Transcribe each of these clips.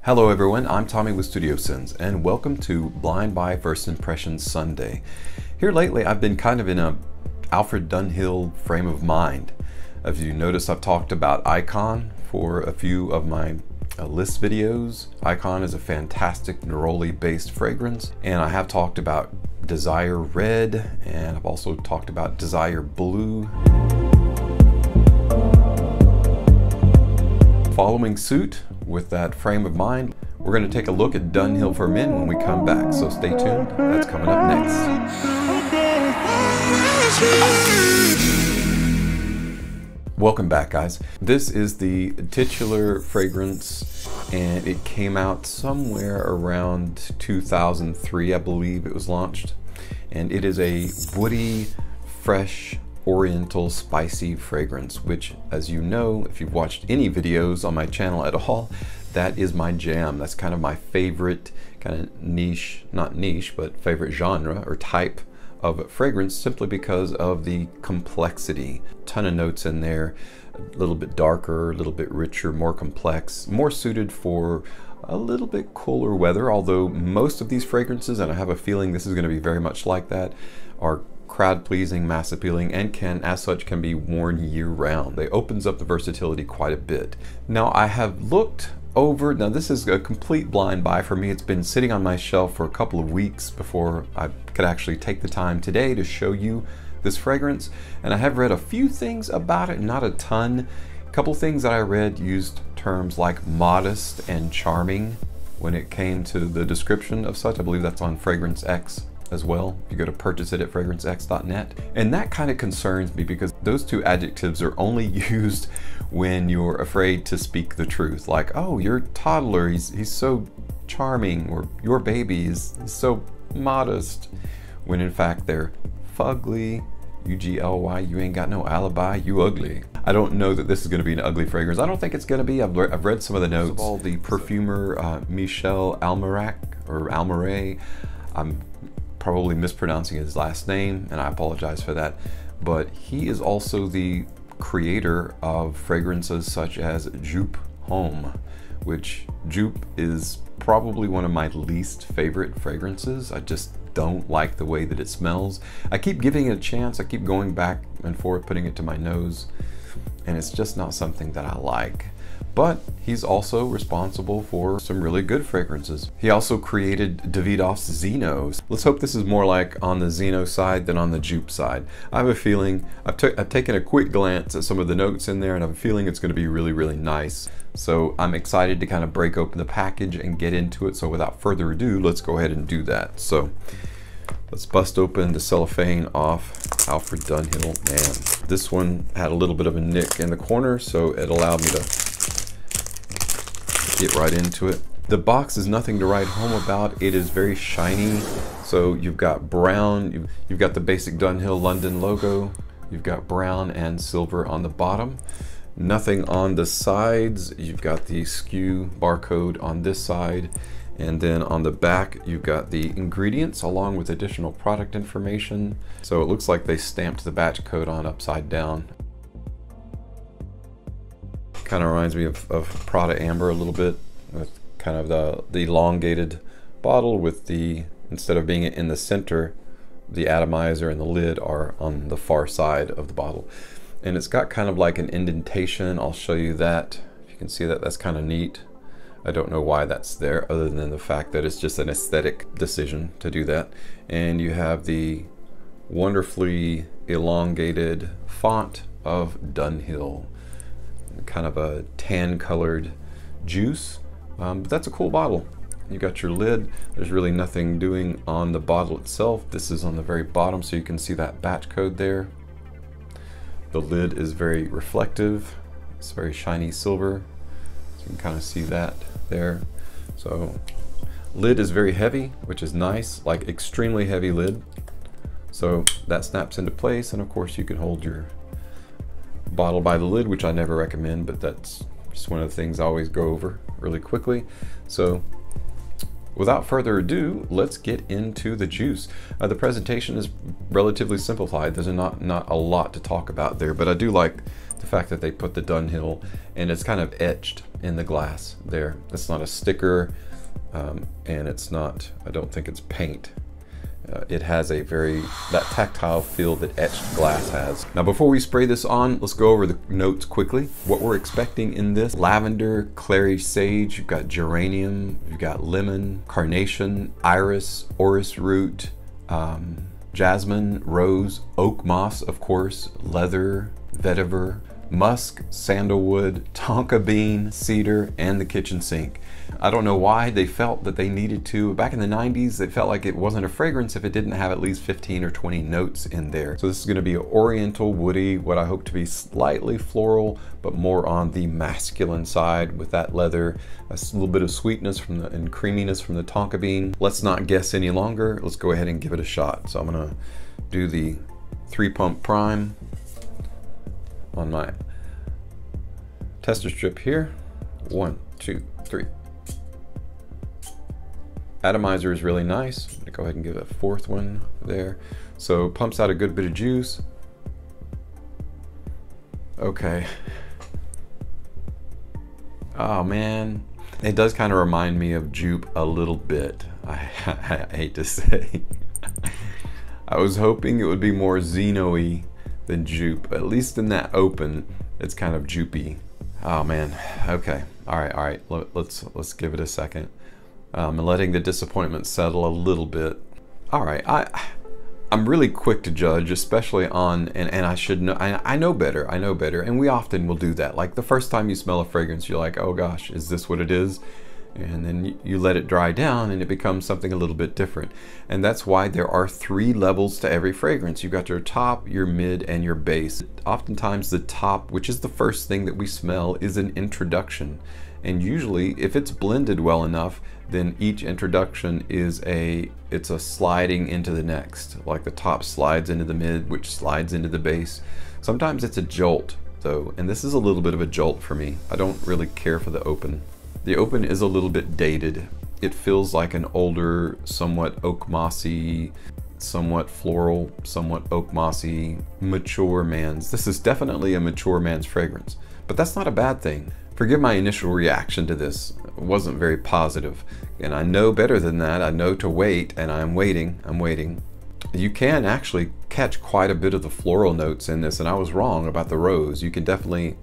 Hello everyone, I'm Tommy with Studio Sins, and welcome to Blind Buy First Impressions Sunday. Here lately I've been kind of in a Alfred Dunhill frame of mind. As you notice, I've talked about Icon for a few of my list videos. Icon is a fantastic neroli based fragrance, and I have talked about Desire Red, and I've also talked about Desire Blue. Following suit with that frame of mind, we're going to take a look at Dunhill for Men when we come back, so stay tuned. That's coming up next. Welcome back, guys. This is the titular fragrance, and it came out somewhere around 2003, I believe it was launched. And it is a woody, fresh, oriental spicy fragrance, which, as you know, if you've watched any videos on my channel at all, that is my jam. That's kind of my favorite kind of niche, not niche, but favorite genre or type of fragrance, simply because of the complexity. Ton of notes in there, a little bit darker, a little bit richer, more complex, more suited for a little bit cooler weather, although most of these fragrances, and I have a feeling this is going to be very much like that, are crowd-pleasing, mass-appealing, and can, as such, can be worn year-round. It opens up the versatility quite a bit. Now, I have looked over, now this is a complete blind buy for me. It's been sitting on my shelf for a couple of weeks before I could actually take the time today to show you this fragrance, and I have read a few things about it, not a ton. A couple things that I read used terms like modest and charming when it came to the description of such. I believe that's on Fragrance X as well, if you go to purchase it at fragrancex.net. And that kind of concerns me because those two adjectives are only used when you're afraid to speak the truth. Like, oh, your toddler, he's so charming, or your baby is so modest, when in fact they're fugly, U-G-L-Y, you ain't got no alibi, you ugly. I don't know that this is going to be an ugly fragrance. I don't think it's going to be. I've read some of the notes. First of all, the perfumer Michel Almerac, or Almaray, I'm probably mispronouncing his last name, and I apologize for that, but he is also the creator of fragrances such as Jupe Homme, which Jupe is probably one of my least favorite fragrances. I just don't like the way that it smells. I keep giving it a chance. I keep going back and forth, putting it to my nose, and it's just not something that I like. But he's also responsible for some really good fragrances. He also created Davidoff's Xeno. Let's hope this is more like on the Xeno side than on the Jupe side. I have a feeling, I've taken a quick glance at some of the notes in there, and I have a feeling it's going to be really, really nice. So I'm excited to kind of break open the package and get into it. So without further ado, let's go ahead and do that. So let's bust open the cellophane off Alfred Dunhill Man. This one had a little bit of a nick in the corner, so it allowed me to get right into it. The box is nothing to write home about. It is very shiny. So you've got brown, you've got the basic Dunhill London logo, you've got brown and silver on the bottom. Nothing on the sides. You've got the SKU barcode on this side, and then on the back you've got the ingredients along with additional product information. So it looks like they stamped the batch code on upside down. Kind of reminds me of Prada Amber a little bit, with kind of the elongated bottle with the, instead of being in the center, the atomizer and the lid are on the far side of the bottle. And it's got kind of like an indentation. I'll show you that. If you can see that, that's kind of neat. I don't know why that's there, other than the fact that it's just an aesthetic decision to do that. And you have the wonderfully elongated font of Dunhill. Kind of a tan colored juice, but that's a cool bottle. You got your lid. There's really nothing doing on the bottle itself. This is on the very bottom, so you can see that batch code there. The lid is very reflective. It's very shiny silver, so you can kind of see that there. So lid is very heavy, which is nice, like extremely heavy lid. So that snaps into place, and of course you can hold your bottle by the lid, which I never recommend, but that's just one of the things I always go over really quickly. So without further ado, let's get into the juice. The presentation is relatively simplified. There's not a lot to talk about there, but I do like the fact that they put the Dunhill, and it's kind of etched in the glass there. It's not a sticker, and it's not, I don't think it's paint. It has a that tactile feel that etched glass has. Now before we spray this on, let's go over the notes quickly. What we're expecting in this: lavender, clary sage, you've got geranium, you've got lemon, carnation, iris, orris root, jasmine, rose, oak moss, of course, leather, vetiver, musk, sandalwood, tonka bean, cedar, and the kitchen sink. I don't know why they felt that they needed to. Back in the 90s, they felt like it wasn't a fragrance if it didn't have at least 15 or 20 notes in there. So this is going to be oriental, woody, what I hope to be slightly floral, but more on the masculine side with that leather, a little bit of sweetness and creaminess from the tonka bean. Let's not guess any longer. Let's go ahead and give it a shot. So I'm going to do the 3-pump prime on my tester strip here. 1, 2, 3. Atomizer is really nice. I'm gonna go ahead and give a 4th one there. So pumps out a good bit of juice. Okay. Oh man, it does kind of remind me of Jupe a little bit. I hate to say. I was hoping it would be more Xeno-y than Jupe. At least in that open, it's kind of Jupe-y. Oh man. Okay. All right. Let's give it a second. And letting the disappointment settle a little bit. All right, I'm really quick to judge, especially on, and I should know, I know better, and we often will do that. Like the first time you smell a fragrance, you're like, oh gosh, is this what it is? And then you let it dry down and it becomes something a little bit different. And that's why there are 3 levels to every fragrance. You've got your top, your mid, and your base. Oftentimes the top, which is the first thing that we smell, is an introduction. And usually, if it's blended well enough, then each introduction is it's a sliding into the next. Like the top slides into the mid, which slides into the base. Sometimes it's a jolt though, and this is a little bit of a jolt for me. I don't really care for the open. The open is a little bit dated. It feels like an older, somewhat oak mossy, somewhat floral, somewhat oak mossy, mature man's. This is definitely a mature man's fragrance, but that's not a bad thing. Forgive my initial reaction to this. It wasn't very positive. And I know better than that. I know to wait, and I'm waiting. You can actually catch quite a bit of the floral notes in this, and I was wrong about the rose. You can definitely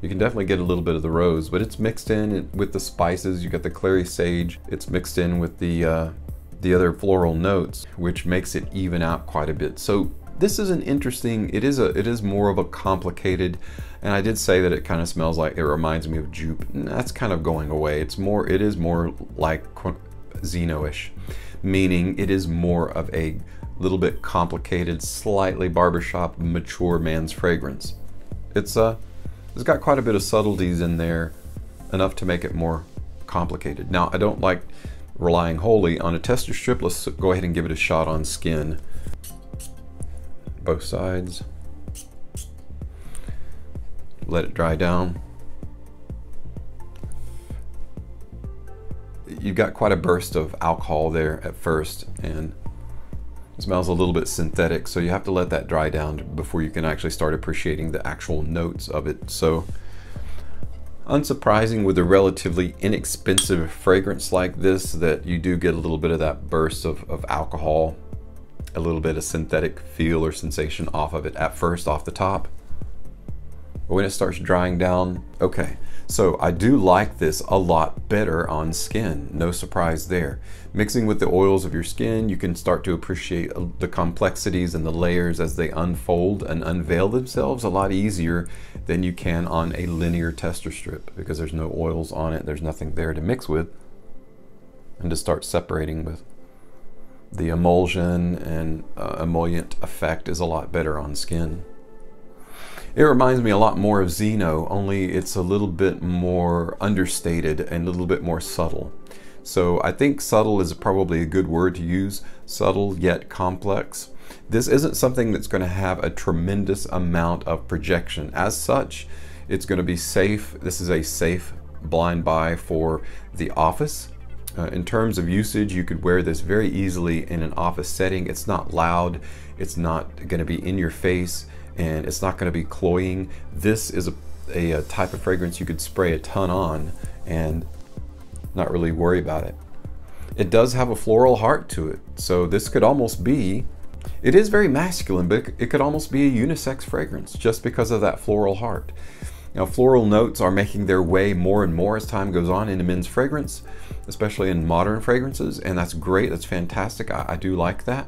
get a little bit of the rose, but it's mixed in with the spices. You got the clary sage. It's mixed in with the other floral notes, which makes it even out quite a bit. So this is an interesting, it is more of a complicated, and I did say that it kind of smells like, it reminds me of Jupe. That's kind of going away. It is more like Xeno-ish, meaning it is more of a little bit complicated, slightly barbershop, mature man's fragrance. It's got quite a bit of subtleties in there, enough to make it more complicated. Now, I don't like relying wholly on a tester strip. Let's go ahead and give it a shot on skin. Both sides. Let it dry down. You've got quite a burst of alcohol there at first, and it smells a little bit synthetic, so you have to let that dry down before you can actually start appreciating the actual notes of it. So unsurprising with a relatively inexpensive fragrance like this, that you do get a little bit of that burst of alcohol, a little bit of synthetic feel or sensation off of it at first, off the top. But when it starts drying down, okay. So I do like this a lot better on skin, no surprise there. Mixing with the oils of your skin, you can start to appreciate the complexities and the layers as they unfold and unveil themselves a lot easier than you can on a linear tester strip, because there's no oils on it, there's nothing there to mix with, and to start separating with. The emulsion and emollient effect is a lot better on skin. It reminds me a lot more of Xeno, only it's a little bit more understated and a little bit more subtle. So I think subtle is probably a good word to use, subtle yet complex. This isn't something that's going to have a tremendous amount of projection. As such, it's going to be safe. This is a safe blind buy for the office. In terms of usage, you could wear this very easily in an office setting. It's not loud, it's not going to be in your face, and it's not going to be cloying. This is a type of fragrance you could spray a ton on and not really worry about it. It does have a floral heart to it, so this could almost be, it is very masculine, but it could almost be a unisex fragrance just because of that floral heart. Now, floral notes are making their way more and more as time goes on into men's fragrance, especially in modern fragrances, and that's great, that's fantastic. I do like that.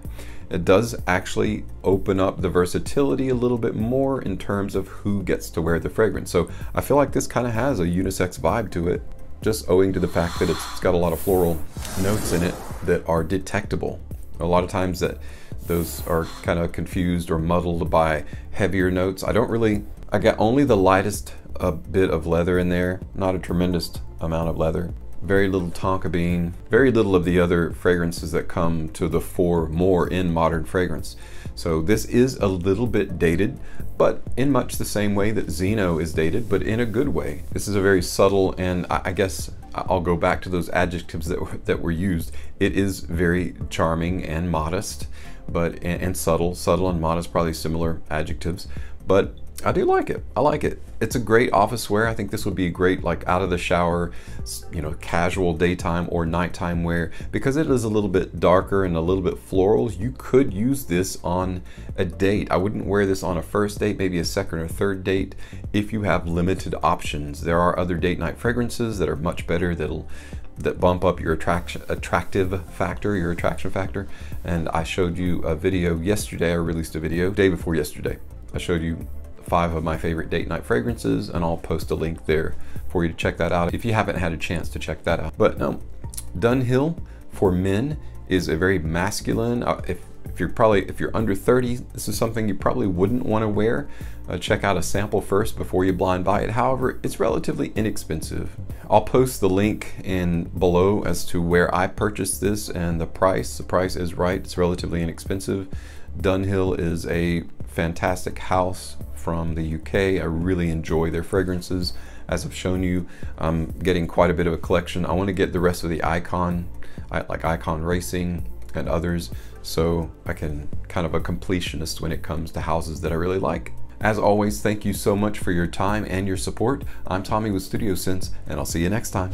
It does actually open up the versatility a little bit more in terms of who gets to wear the fragrance. So I feel like this kind of has a unisex vibe to it, just owing to the fact that it's got a lot of floral notes in it that are detectable. A lot of times that those are kind of confused or muddled by heavier notes. I got only the lightest bit of leather in there, not a tremendous amount of leather. Very little tonka bean, very little of the other fragrances that come to the fore more in modern fragrance. So this is a little bit dated, but in much the same way that Zeno is dated, but in a good way. This is a very subtle, and I guess I'll go back to those adjectives that were used. It is very charming and modest, and subtle. Subtle and modest, probably similar adjectives, but I do like it. I like it. It's a great office wear. I think this would be great, like out of the shower, you know, casual daytime or nighttime wear, because it is a little bit darker and a little bit floral. You could use this on a date. I wouldn't wear this on a first date, maybe a second or third date if you have limited options. There are other date night fragrances that are much better that bump up your attraction factor. And I showed you a video yesterday. I released a video day before yesterday. I showed you 5 of my favorite date night fragrances, and I'll post a link there for you to check that out if you haven't had a chance to check that out. But Dunhill for men is a very masculine. If you're under 30, this is something you probably wouldn't want to wear. Check out a sample first before you blind buy it. However, it's relatively inexpensive. I'll post the link in below as to where I purchased this and the price. The price is right. It's relatively inexpensive. Dunhill is a fantastic house from the UK. I really enjoy their fragrances. As I've shown you, I'm getting quite a bit of a collection. I want to get the rest of the Icon, like Icon Racing and others, so I can kind of a completionist when it comes to houses that I really like. As always, thank you so much for your time and your support. I'm Tommy with Studio Sense, and I'll see you next time.